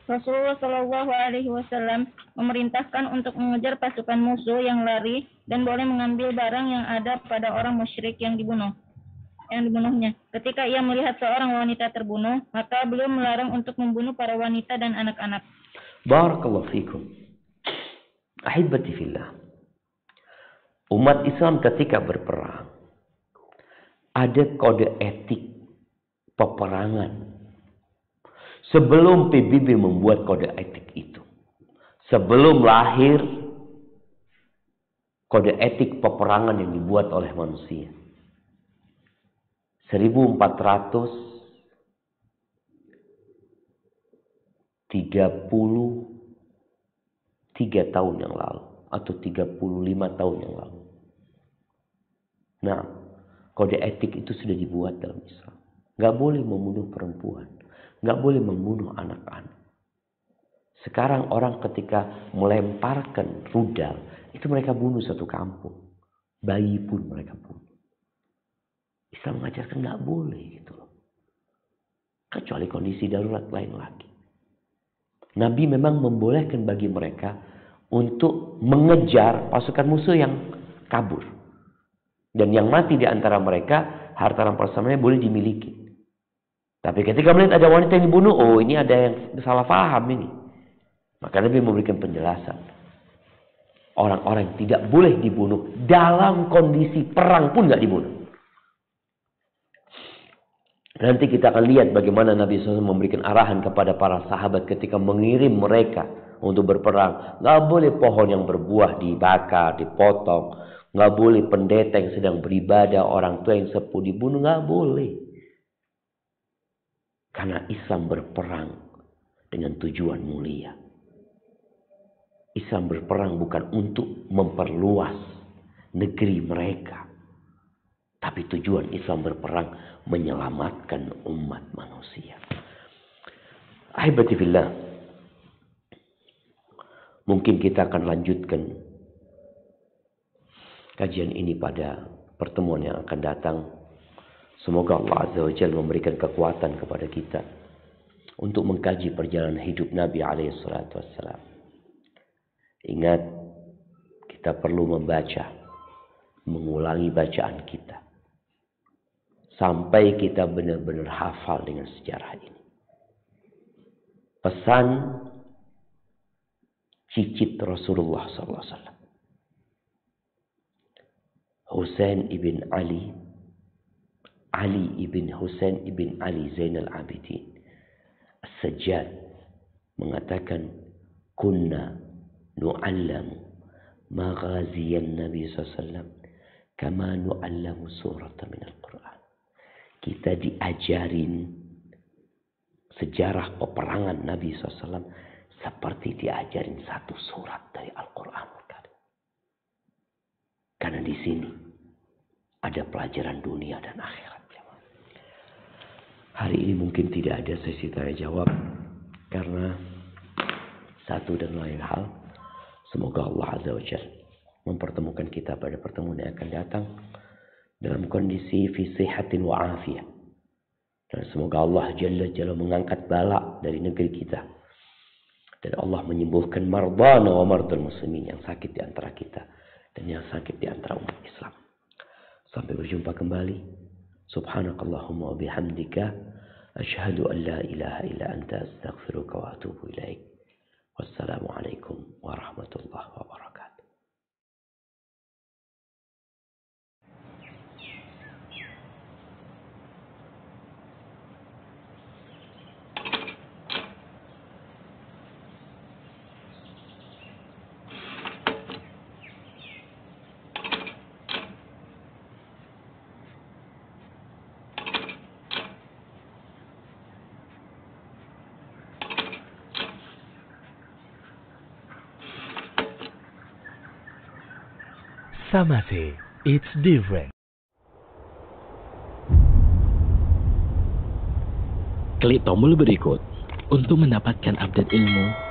S3: Rasulullah Shallallahu Alaihi Wasallam memerintahkan untuk mengejar pasukan musuh yang lari dan boleh mengambil barang yang ada pada orang musyrik yang dibunuhnya. Ketika ia melihat seorang wanita terbunuh, maka beliau melarang untuk membunuh para wanita dan anak-anak.
S2: Barakallahu fikum. Ahibati fillah. Umat Islam ketika berperang, ada kode etik peperangan. Sebelum PBB membuat kode etik itu, sebelum lahir kode etik peperangan yang dibuat oleh manusia, 1433 tahun yang lalu atau 35 tahun yang lalu. Nah, kode etik itu sudah dibuat dalam Islam. Gak boleh membunuh perempuan, gak boleh membunuh anak-anak. Sekarang orang ketika melemparkan rudal, itu mereka bunuh satu kampung. Bayi pun mereka bunuh. Islam mengajarkan gak boleh gitu loh. Kecuali kondisi darurat lain lagi. Nabi memang membolehkan bagi mereka untuk mengejar pasukan musuh yang kabur. Dan yang mati di antara mereka, harta rampasannya boleh dimiliki. Tapi ketika melihat ada wanita yang dibunuh, oh ini ada yang salah paham ini. Maka Nabi memberikan penjelasan. Orang-orang yang tidak boleh dibunuh dalam kondisi perang pun gak dibunuh. Nanti kita akan lihat bagaimana Nabi SAW memberikan arahan kepada para sahabat ketika mengirim mereka untuk berperang. Gak boleh pohon yang berbuah dibakar, dipotong. Gak boleh pendeta yang sedang beribadah, orang tua yang sepuh dibunuh. Gak boleh. Karena Islam berperang dengan tujuan mulia. Islam berperang bukan untuk memperluas negeri mereka. Tapi tujuan Islam berperang menyelamatkan umat manusia. Ahibati fillah. Mungkin kita akan lanjutkan kajian ini pada pertemuan yang akan datang. Semoga Allah Azza wa Jalla memberikan kekuatan kepada kita untuk mengkaji perjalanan hidup Nabi SAW. Ingat, kita perlu membaca, mengulangi bacaan kita. Sampai kita benar-benar hafal dengan sejarah ini. Pesan cicit Rasulullah SAW. Husain ibn Ali, Ali ibn Husain ibn Ali Zainal Abidin As-Sajjad mengatakan, kunna nu'allamu maghaziyan Nabi SAW kama nu'allamu surata minal Quran. Kita diajarin sejarah peperangan Nabi SAW seperti diajarin satu surat dari Al-Quran. Karena di sini ada pelajaran dunia dan akhirat. Hari ini mungkin tidak ada sesi tanya jawab karena satu dan lain hal. Semoga Allah Azza wa Jalla mempertemukan kita pada pertemuan yang akan datang dalam kondisi fi sihatin wa afiyah. Dan semoga Allah Jalla Jalla mengangkat bala dari negeri kita. Dan Allah menyembuhkan mardana wa mardal muslimin, yang sakit di antara kita dan yang sakit di antara umat Islam. Sampai berjumpa kembali. Subhanakallahumma wa bihamdika asyhadu an la ilaha illa anta astaghfiruka wa atubu ilaik. Wassalamualaikum warahmatullahi wabarakatuh.
S4: Samate, it's different.
S1: Klik tombol berikut untuk mendapatkan update ilmu